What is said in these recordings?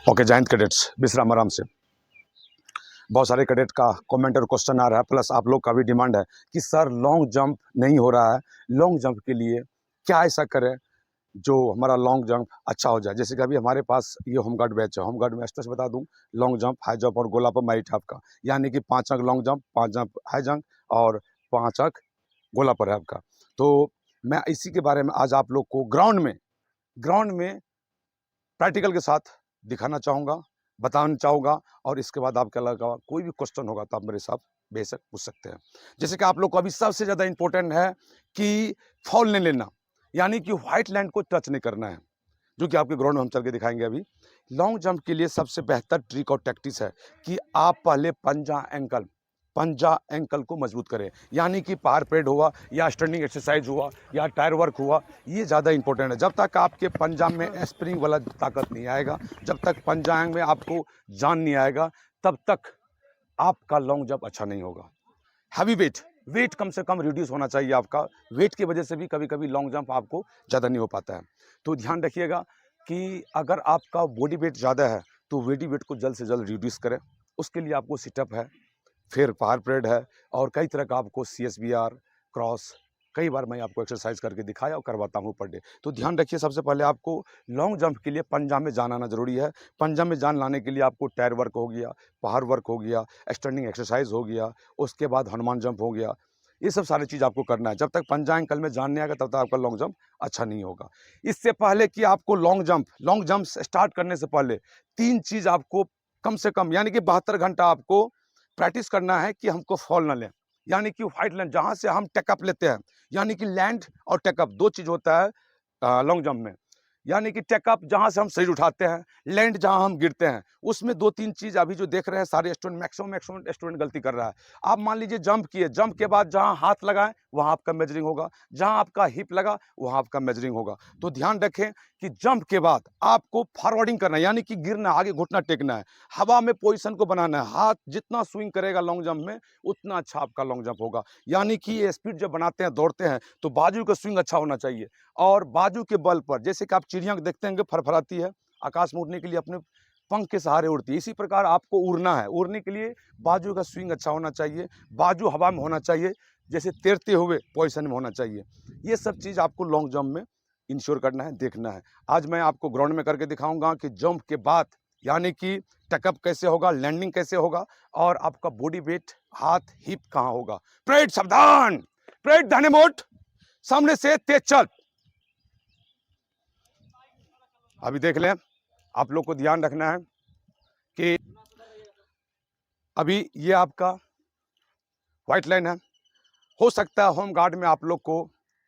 Okay, जय Hind cadets, विश्राम आराम से। बहुत सारे कैडेट का कमेंट और क्वेश्चन आ रहा है, प्लस आप लोग का भी डिमांड है कि सर लॉन्ग जंप नहीं हो रहा है, लॉन्ग जंप के लिए क्या ऐसा करें जो हमारा लॉन्ग जंप अच्छा हो जाए। जैसे कि अभी हमारे पास ये होमगार्ड बैच है, होमगार्ड में स्टेज बता दूं, लॉन्ग जंप, हाई जंप और गोला पर मेरिट है आपका, यानी कि 5 अंक long jump, 5 jump high jump और 5 अंक गोला पर है आपका। तो मैं इसी के बारे में आज आप लोग को ग्राउंड में प्रैक्टिकल के साथ दिखाना चाहूँगा, बताना चाहूँगा, और इसके बाद आपके लगा कोई भी क्वेश्चन होगा तो आप मेरे साथ बेशक पूछ सकते हैं। जैसे कि आप लोग को अभी सबसे ज़्यादा इंपॉर्टेंट है कि फॉल नहीं लेना, यानी कि व्हाइट लैंड को टच नहीं करना है, जो कि आपके ग्राउंड में हम चल के दिखाएंगे अभी। लॉन्ग जंप के लिए सबसे बेहतर ट्रिक और टैक्टिस है कि आप पहले पंजा एंकल को मजबूत करें, यानी कि पावर पेड हुआ या स्टैंडिंग एक्सरसाइज हुआ या टायर वर्क हुआ, ये ज़्यादा इंपॉर्टेंट है। जब तक आपके पंजा में स्प्रिंग वाला ताकत नहीं आएगा, जब तक पंजांग में आपको जान नहीं आएगा, तब तक आपका लॉन्ग जंप अच्छा नहीं होगा। हैवी वेट कम से कम रिड्यूस होना चाहिए आपका। वेट की वजह से भी कभी कभी लॉन्ग जंप आपको ज़्यादा नहीं हो पाता है। तो ध्यान रखिएगा कि अगर आपका बॉडी वेट ज़्यादा है तो बॉडी वेट को जल्द से जल्द रिड्यूस करें। उसके लिए आपको सिटअप है, फिर पावर परेड है, और कई तरह का आपको CSBR, क्रॉस, कई बार मैं आपको एक्सरसाइज करके दिखाया और करवाता हूँ पर डे। तो ध्यान रखिए, सबसे पहले आपको लॉन्ग जंप के लिए पंजा में जान आना जरूरी है। पंजा में जान लाने के लिए आपको टायर वर्क हो गया, पावर वर्क हो गया, स्टैंडिंग एक्सरसाइज हो गया, उसके बाद हनुमान जंप हो गया। ये सब सारी चीज़ आपको करना है। जब तक पंजा एंकल में जान नहीं आएगा तब तक आपका लॉन्ग जंप अच्छा नहीं होगा। इससे पहले कि आपको लॉन्ग जंप स्टार्ट करने से पहले 3 चीज़ आपको कम से कम, यानी कि 72 घंटा आपको प्रैक्टिस करना है कि हमको फॉल ना लें। यानी कि व्हाइट लैंड जहाँ से हम टेकअप लेते हैं, यानी कि लैंड और टेकअप 2 चीज़ होता है लॉन्ग जंप में। यानी कि टेकअप जहाँ से हम शरीर उठाते हैं, लैंड जहाँ हम गिरते हैं, उसमें 2-3 चीज़ अभी जो देख रहे हैं सारे स्टूडेंट, मैक्सिमम स्टूडेंट गलती कर रहा है। आप मान लीजिए जंप किए, जंप के बाद जहाँ हाथ लगाएं वहाँ आपका मेजरिंग होगा, जहाँ आपका हिप लगा वहाँ आपका मेजरिंग होगा। तो ध्यान रखें कि जंप के बाद आपको फॉरवर्डिंग करना है, यानी कि गिरना, आगे घुटना टेकना है, हवा में पोजीशन को बनाना है। हाथ जितना स्विंग करेगा लॉन्ग जंप में उतना अच्छा आपका लॉन्ग जंप होगा। यानी कि ये स्पीड जब बनाते हैं, दौड़ते हैं, तो बाजू का स्विंग अच्छा होना चाहिए, और बाजू के बल पर, जैसे कि आप चिड़िया को देखते हैं फरफराती है, आकाश में उड़ने के लिए अपने पंख के सहारे उड़ती है, इसी प्रकार आपको उड़ना है। उड़ने के लिए बाजू का स्विंग अच्छा होना चाहिए, बाजू हवा में होना चाहिए, जैसे तैरते हुए पोजीशन में होना चाहिए। ये सब चीज़ आपको लॉन्ग जंप में इंश्योर करना है, देखना है। आज मैं आपको ग्राउंड में करके दिखाऊंगा कि जंप के बाद, यानी कि टेकअप कैसे होगा, लैंडिंग कैसे होगा, और आपका बॉडी वेट, हाथ, हिप कहाँ होगा। परेड सावधान, परेड दाहिने मोड़, सामने से तेज चल। अभी देख लें, आप लोग को ध्यान रखना है कि अभी ये आपका व्हाइट लाइन है। हो सकता है होम गार्ड में आप लोग को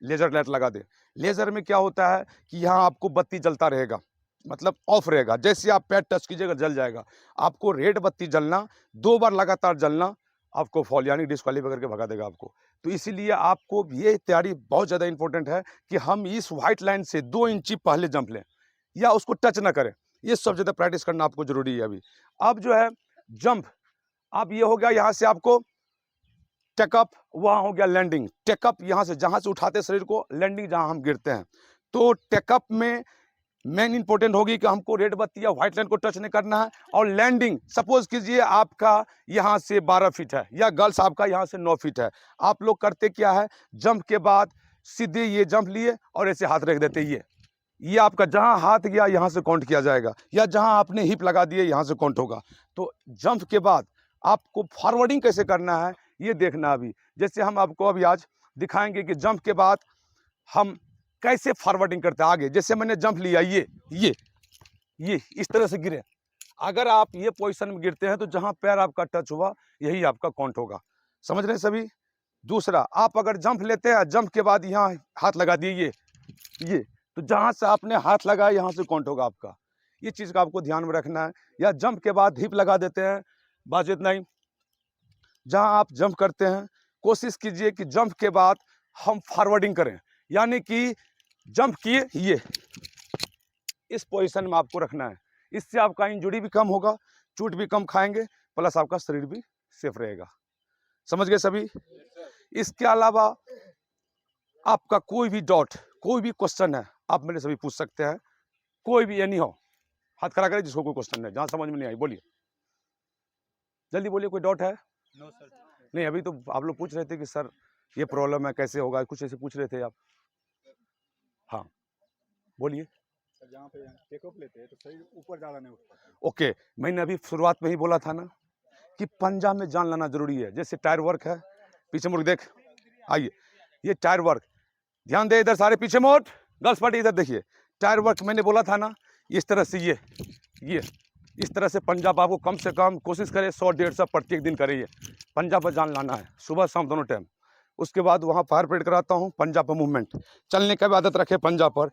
लेजर लाइट लगा दे। लेजर में क्या होता है कि यहाँ आपको बत्ती जलता रहेगा, मतलब ऑफ रहेगा, जैसे आप पैर टच कीजिएगा जल जाएगा। आपको रेड बत्ती जलना, 2 बार लगातार जलना, आपको फॉल यानी डिस्क्वालीफाई करके भगा देगा आपको। तो इसीलिए आपको ये तैयारी बहुत ज़्यादा इंपॉर्टेंट है कि हम इस व्हाइट लाइन से 2 इंची पहले जंप लें या उसको टच ना करें। ये सब ज़्यादा प्रैक्टिस करना आपको जरूरी है अभी। अब जो है जंप, अब ये हो गया, यहाँ से आपको टेकअप, वहाँ हो गया लैंडिंग। टेकअप यहाँ से जहाँ से उठाते शरीर को, लैंडिंग जहाँ हम गिरते हैं। तो टेकअप में मेन इंपॉर्टेंट होगी कि हमको रेड बत्ती या व्हाइट लाइन को टच नहीं करना है। और लैंडिंग, सपोज कीजिए आपका यहाँ से 12 फीट है या गर्ल्स आपका यहाँ से 9 फीट है, आप लोग करते क्या है, जंप के बाद सीधे ये जंप लिए और ऐसे हाथ रख देते, ये आपका जहाँ हाथ गया यहाँ से काउंट किया जाएगा, या जहाँ आपने हिप लगा दिए यहाँ से काउंट होगा। तो जंप के बाद आपको फॉरवर्डिंग कैसे करना है ये देखना। अभी जैसे हम आपको अभी आज दिखाएंगे कि जंप के बाद हम कैसे फॉरवर्डिंग करते हैं आगे। जैसे मैंने जंप लिया, ये इस तरह से गिरे, अगर आप ये पोजीशन में गिरते हैं तो जहां पैर आपका टच हुआ यही आपका काउंट होगा। समझ रहे हैं सभी। दूसरा, आप अगर जंप लेते हैं, जंप के बाद यहाँ हाथ लगा दिए, ये तो जहां से आपने हाथ लगाया यहाँ से काउंट होगा आपका। ये चीज़ का आपको ध्यान में रखना है। या जंप के बाद हिप लगा देते हैं, बस इतना ही। जहां आप जंप करते हैं, कोशिश कीजिए कि जंप के बाद हम फॉरवर्डिंग करें, यानी कि जंप किए, ये इस पोजीशन में आपको रखना है। इससे आपका इंजरी भी कम होगा, चोट भी कम खाएंगे, प्लस आपका शरीर भी सेफ रहेगा। समझ गए सभी। इसके अलावा आपका कोई भी डाउट, कोई भी क्वेश्चन है, आप मेरे से भी पूछ सकते हैं, कोई भी एनी हो। हाथ खड़ा करें जिसको कोई क्वेश्चन नहीं, जहाँ समझ में नहीं आई बोलिए, जल्दी बोलिए, कोई डाउट है? No sir. नहीं, अभी तो आप लोग पूछ रहे थे कि सर ये प्रॉब्लम है, कैसे होगा, कुछ ऐसे पूछ रहे थे आप। हाँ बोलिए। जहाँ पे टेकअप लेते हैं तो शरीर ऊपर ज़्यादा नहीं उठता। ओके, मैंने अभी शुरुआत में ही बोला था ना कि पंजा में जान लाना जरूरी है। जैसे टायर वर्क है, पीछे मुड़ देख, आइए, ये टायर वर्क, ध्यान दे इधर, सारे पीछे मोड़, गर्ल्स पार्टी इधर देखिए, टायर वर्क मैंने बोला था ना, इस तरह से ये इस तरह से पंजाब आपको कम से कम कोशिश करें 100-150 प्रत्येक दिन करिए। पंजाब पर जान लाना है, सुबह शाम दोनों टाइम। उसके बाद वहाँ फायर परेड कराता हूँ, पंजाब पर मूवमेंट, चलने का भी आदत रखे पंजाब पर।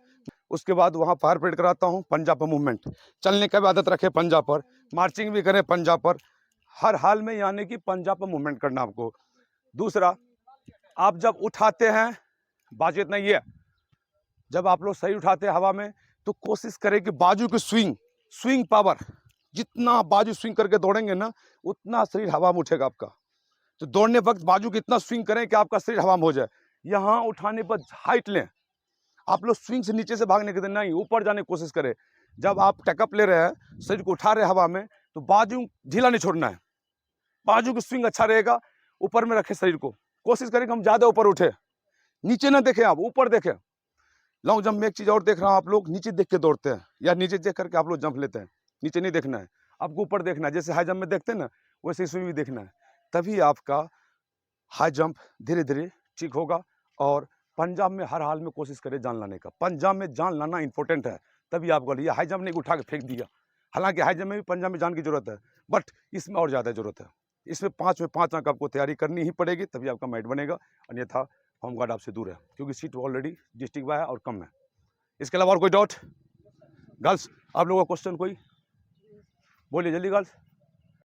उसके बाद वहाँ फायर परेड कराता हूँ, पंजाब पर मूवमेंट, चलने का भी आदत रखे पंजाब पर, मार्चिंग भी करें पंजाब पर, हर हाल में, यानी कि पंजाब पर मूवमेंट करना आपको। दूसरा, आप जब उठाते हैं, बाजू इतना ये, जब आप लोग सही उठाते हैं हवा में, तो कोशिश करें कि बाजू की स्विंग पावर, जितना बाजू स्विंग करके दौड़ेंगे ना, उतना शरीर हवा में उठेगा आपका। तो दौड़ने वक्त बाजू की इतना स्विंग करें कि आपका शरीर हवा में हो जाए। यहाँ उठाने पर हाइट लें, आप लोग स्विंग से नीचे से भागने के दिन नहीं, ऊपर जाने की कोशिश करें। जब आप टेकअप ले रहे हैं, शरीर को उठा रहे हैं हवा में, तो बाजू ढीला नहीं छोड़ना है, बाजू की स्विंग अच्छा रहेगा, ऊपर में रखे शरीर को, कोशिश करें कि हम ज्यादा ऊपर उठे, नीचे ना देखें, आप ऊपर देखें। लॉन्ग जंप में एक चीज और देख रहा हूं, आप लोग नीचे देख के दौड़ते हैं, या नीचे देख करके आप लोग जंप लेते हैं, नीचे नहीं देखना है, आपको ऊपर देखना है। जैसे हाई जंप में देखते हैं ना, वैसे इसमें भी देखना है, तभी आपका हाई जंप धीरे धीरे ठीक होगा। और पंजाब में हर हाल में कोशिश करें जान लाने का, पंजाब में जान लाना इंपॉर्टेंट है, तभी आपको लिया। हाई जंप नहीं उठा के फेंक दिया, हालांकि हाई जंप में भी पंजाब में जान की जरूरत है, बट इसमें और ज़्यादा जरूरत है। इसमें 5 में 5 अंक आपको तैयारी करनी ही पड़ेगी, तभी आपका मैट बनेगा, अन्यथा होमगार्ड आपसे दूर है, क्योंकि सीट ऑलरेडी डिस्ट्रिक्ट वाइज है और कम है। इसके अलावा और कोई डाउट? गर्ल्स, आप लोगों का क्वेश्चन कोई बोलिए जल्दी गर्ल्स।